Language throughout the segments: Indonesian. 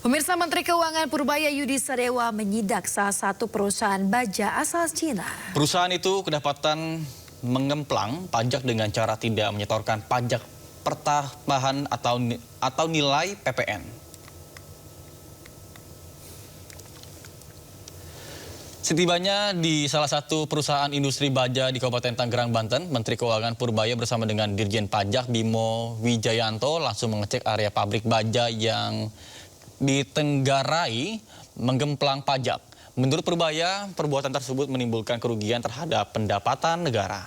Pemirsa, Menteri Keuangan Purbaya Yudi Sadewa menyidak salah satu perusahaan baja asal Cina. Perusahaan itu kedapatan mengemplang pajak dengan cara tidak menyetorkan pajak pertambahan atau nilai PPN. Setibanya di salah satu perusahaan industri baja di Kabupaten Tangerang, Banten, Menteri Keuangan Purbaya bersama dengan Dirjen Pajak Bimo Wijayanto langsung mengecek area pabrik baja yang ditenggarai menggemplang pajak. Menurut Purbaya, perbuatan tersebut menimbulkan kerugian terhadap pendapatan negara.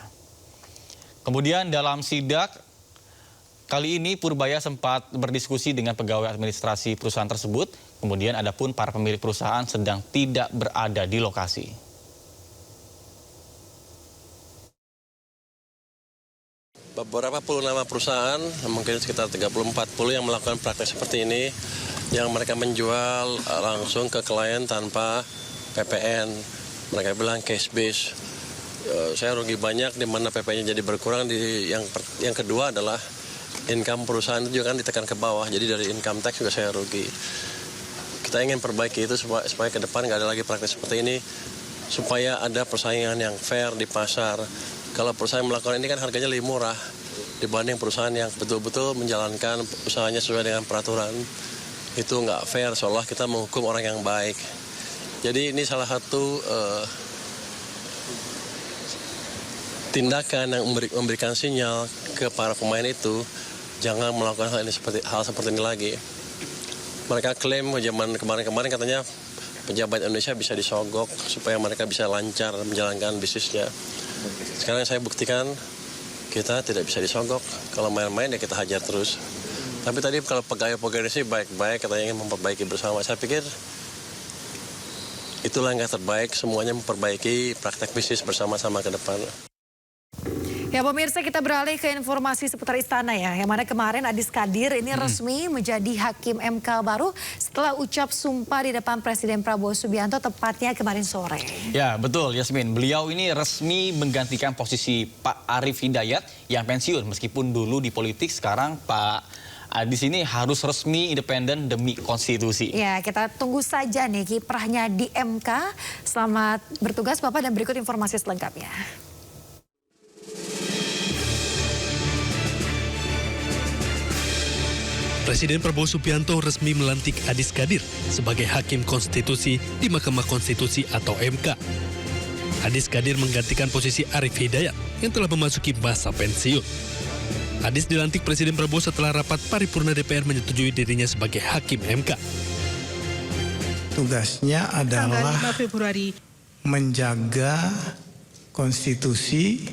Kemudian dalam sidak kali ini Purbaya sempat berdiskusi dengan pegawai administrasi perusahaan tersebut. Kemudian adapun para pemilik perusahaan sedang tidak berada di lokasi. Beberapa puluh nama perusahaan, mungkin sekitar 30-40 yang melakukan praktek seperti ini, yang mereka menjual langsung ke klien tanpa PPN. Mereka bilang cash base. Saya rugi banyak di mana PPN-nya jadi berkurang. Yang kedua adalah income perusahaan itu juga kan ditekan ke bawah. Jadi dari income tax juga saya rugi. Kita ingin perbaiki itu supaya ke depan nggak ada lagi praktek seperti ini. Supaya ada persaingan yang fair di pasar. Kalau perusahaan melakukan ini kan harganya lebih murah dibanding perusahaan yang betul-betul menjalankan usahanya sesuai dengan peraturan. Itu nggak fair, seolah kita menghukum orang yang baik. Jadi ini salah satu tindakan yang memberikan sinyal ke para pemain itu, jangan melakukan hal seperti ini lagi. Mereka klaim zaman kemarin-kemarin katanya pejabat Indonesia bisa disogok supaya mereka bisa lancar menjalankan bisnisnya. Sekarang saya buktikan kita tidak bisa disogok. Kalau main-main ya kita hajar terus. Tapi tadi kalau pegawai-pegawai sih baik-baik, katanya ingin memperbaiki bersama. Saya pikir itulah yang terbaik, semuanya memperbaiki praktek bisnis bersama-sama ke depan. Ya pemirsa, kita beralih ke informasi seputar istana ya. Yang mana kemarin Adis Kadir ini resmi menjadi Hakim MK baru setelah ucap sumpah di depan Presiden Prabowo Subianto tepatnya kemarin sore. Ya betul Yasmin, beliau ini resmi menggantikan posisi Pak Arief Hidayat yang pensiun. Meskipun dulu di politik, sekarang Pak Adis ini harus resmi independen demi konstitusi. Ya, kita tunggu saja nih kiprahnya di MK. Selamat bertugas Bapak dan berikut informasi selengkapnya. Presiden Prabowo Subianto resmi melantik Adis Kadir sebagai Hakim Konstitusi di Mahkamah Konstitusi atau MK. Adis Kadir menggantikan posisi Arief Hidayat yang telah memasuki masa pensiun. Adis dilantik Presiden Prabowo setelah rapat paripurna DPR menyetujui dirinya sebagai Hakim MK. Tugasnya adalah tanggal 5 Februari menjaga konstitusi,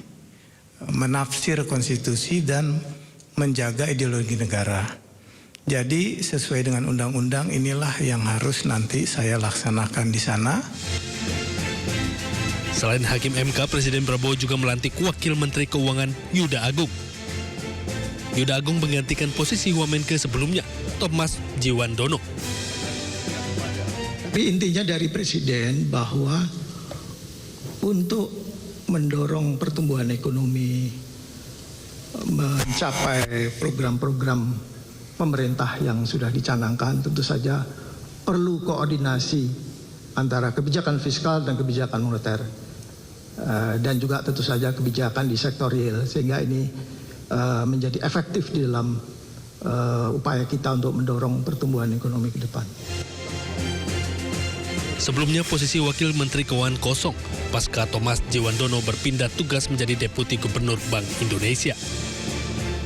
menafsir konstitusi, dan menjaga ideologi negara. Jadi sesuai dengan undang-undang inilah yang harus nanti saya laksanakan di sana. Selain Hakim MK, Presiden Prabowo juga melantik Wakil Menteri Keuangan Yuda Agung. Yuda Agung menggantikan posisi Wamenke sebelumnya, Thomas Jiwandono. Tapi intinya dari Presiden bahwa untuk mendorong pertumbuhan ekonomi, mencapai program-program pemerintah yang sudah dicanangkan, tentu saja perlu koordinasi antara kebijakan fiskal dan kebijakan moneter, dan juga tentu saja kebijakan di sektor real, sehingga ini menjadi efektif di dalam upaya kita untuk mendorong pertumbuhan ekonomi ke depan. Sebelumnya posisi Wakil Menteri Keuangan kosong pasca Thomas Jiwandono berpindah tugas menjadi Deputi Gubernur Bank Indonesia.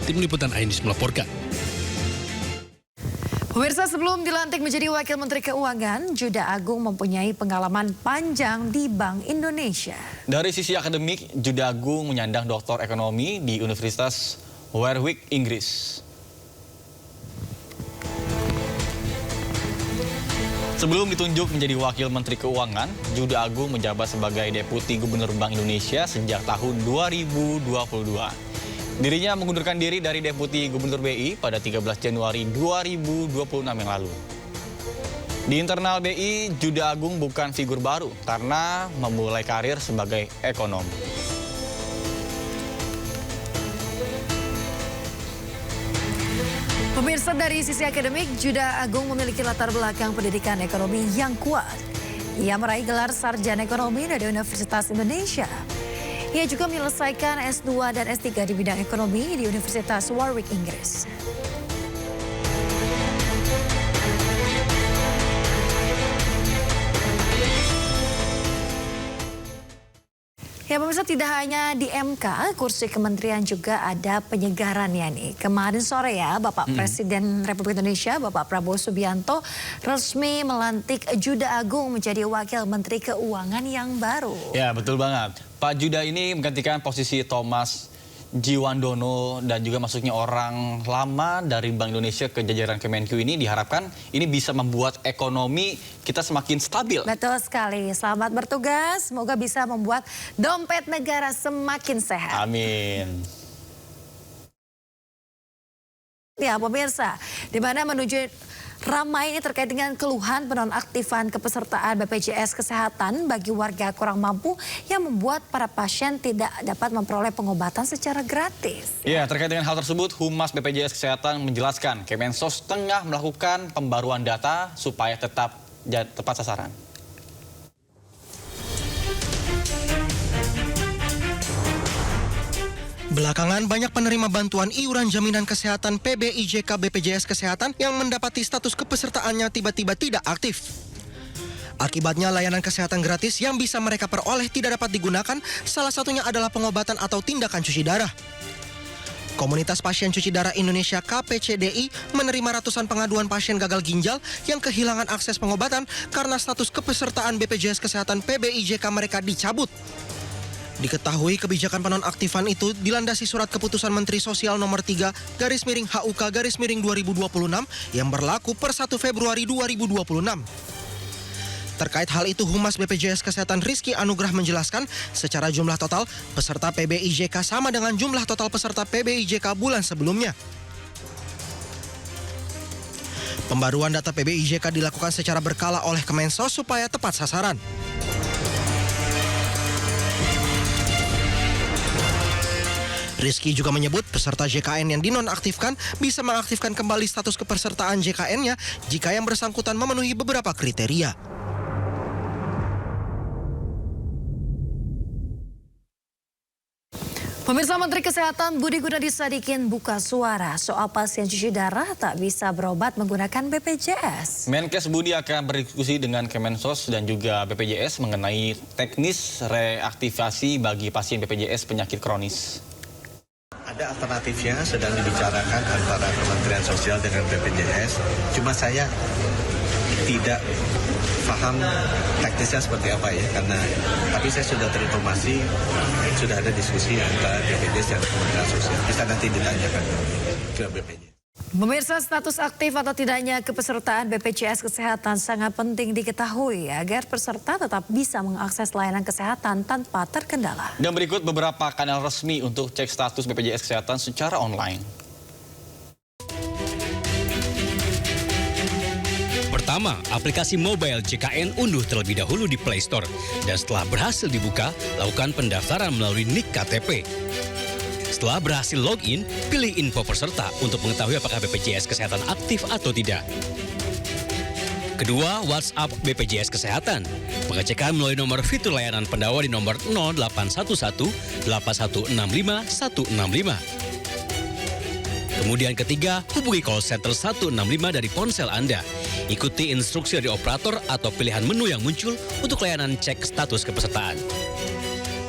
Tim Liputan Ainus melaporkan. Pemirsa, sebelum dilantik menjadi Wakil Menteri Keuangan, Yuda Agung mempunyai pengalaman panjang di Bank Indonesia. Dari sisi akademik, Yuda Agung menyandang doktor ekonomi di Universitas Warwick, Inggris. Sebelum ditunjuk menjadi Wakil Menteri Keuangan, Yuda Agung menjabat sebagai Deputi Gubernur Bank Indonesia sejak tahun 2022. Dirinya mengundurkan diri dari Deputi Gubernur BI pada 13 Januari 2026 yang lalu. Di internal BI, Yuda Agung bukan figur baru karena memulai karir sebagai ekonom. Pemirsa, Pemirsa, dari sisi akademik, Juda Agung memiliki latar belakang pendidikan ekonomi yang kuat. Ia meraih gelar sarjana ekonomi dari Universitas Indonesia. Ia juga menyelesaikan S2 dan S3 di bidang ekonomi di Universitas Warwick, Inggris. Ya pemirsa, tidak hanya di MK, kursi kementerian juga ada penyegarannya nih. Kemarin sore ya, Bapak Presiden Republik Indonesia, Bapak Prabowo Subianto resmi melantik Juda Agung menjadi Wakil Menteri Keuangan yang baru. Ya betul banget. Pak Juda ini menggantikan posisi Thomas Jiwandono dan juga masuknya orang lama dari Bank Indonesia ke jajaran Kemenq ini diharapkan ini bisa membuat ekonomi kita semakin stabil. Betul sekali. Selamat bertugas. Semoga bisa membuat dompet negara semakin sehat. Amin. Ya pemirsa, di mana menuju ramai ini terkait dengan keluhan penonaktifan kepesertaan BPJS Kesehatan bagi warga kurang mampu yang membuat para pasien tidak dapat memperoleh pengobatan secara gratis. Ya, terkait dengan hal tersebut, Humas BPJS Kesehatan menjelaskan Kemensos tengah melakukan pembaruan data supaya tetap tepat sasaran. Belakangan banyak penerima bantuan iuran jaminan kesehatan PBIJK BPJS Kesehatan yang mendapati status kepesertaannya tiba-tiba tidak aktif. Akibatnya layanan kesehatan gratis yang bisa mereka peroleh tidak dapat digunakan, salah satunya adalah pengobatan atau tindakan cuci darah. Komunitas Pasien Cuci Darah Indonesia KPCDI menerima ratusan pengaduan pasien gagal ginjal yang kehilangan akses pengobatan karena status kepesertaan BPJS Kesehatan PBIJK mereka dicabut. Diketahui kebijakan penonaktifan itu dilandasi surat keputusan Menteri Sosial nomor 3/HUK/2026 yang berlaku per 1 Februari 2026. Terkait hal itu, Humas BPJS Kesehatan Rizky Anugrah menjelaskan secara jumlah total peserta PBIJK sama dengan jumlah total peserta PBIJK bulan sebelumnya. Pembaruan data PBIJK dilakukan secara berkala oleh Kemensos supaya tepat sasaran. Rizky juga menyebut peserta JKN yang dinonaktifkan bisa mengaktifkan kembali status kepesertaan JKN-nya jika yang bersangkutan memenuhi beberapa kriteria. Pemirsa, Menteri Kesehatan Budi Gunadi Sadikin buka suara soal pasien cuci darah tak bisa berobat menggunakan BPJS. Menkes Budi akan berdiskusi dengan Kemensos dan juga BPJS mengenai teknis reaktivasi bagi pasien BPJS penyakit kronis. Ada alternatifnya sedang dibicarakan antara Kementerian Sosial dengan BPJS. Cuma saya tidak paham teknisnya seperti apa ya, tapi saya sudah terinformasi sudah ada diskusi antara BPJS dan Kementerian Sosial. Bisa nanti ditanyakan ke BPJS. Pemirsa, status aktif atau tidaknya kepesertaan BPJS Kesehatan sangat penting diketahui agar peserta tetap bisa mengakses layanan kesehatan tanpa terkendala. Dan berikut beberapa kanal resmi untuk cek status BPJS Kesehatan secara online. Pertama, aplikasi mobile JKN unduh terlebih dahulu di Play Store. Dan setelah berhasil dibuka, lakukan pendaftaran melalui NIK KTP. Setelah berhasil login, pilih info peserta untuk mengetahui apakah BPJS Kesehatan aktif atau tidak. Kedua, WhatsApp BPJS Kesehatan. Pengecekan melalui nomor fitur layanan pendawa di nomor 0811 8165 165. Kemudian ketiga, hubungi call center 165 dari ponsel Anda. Ikuti instruksi dari operator atau pilihan menu yang muncul untuk layanan cek status kepesertaan.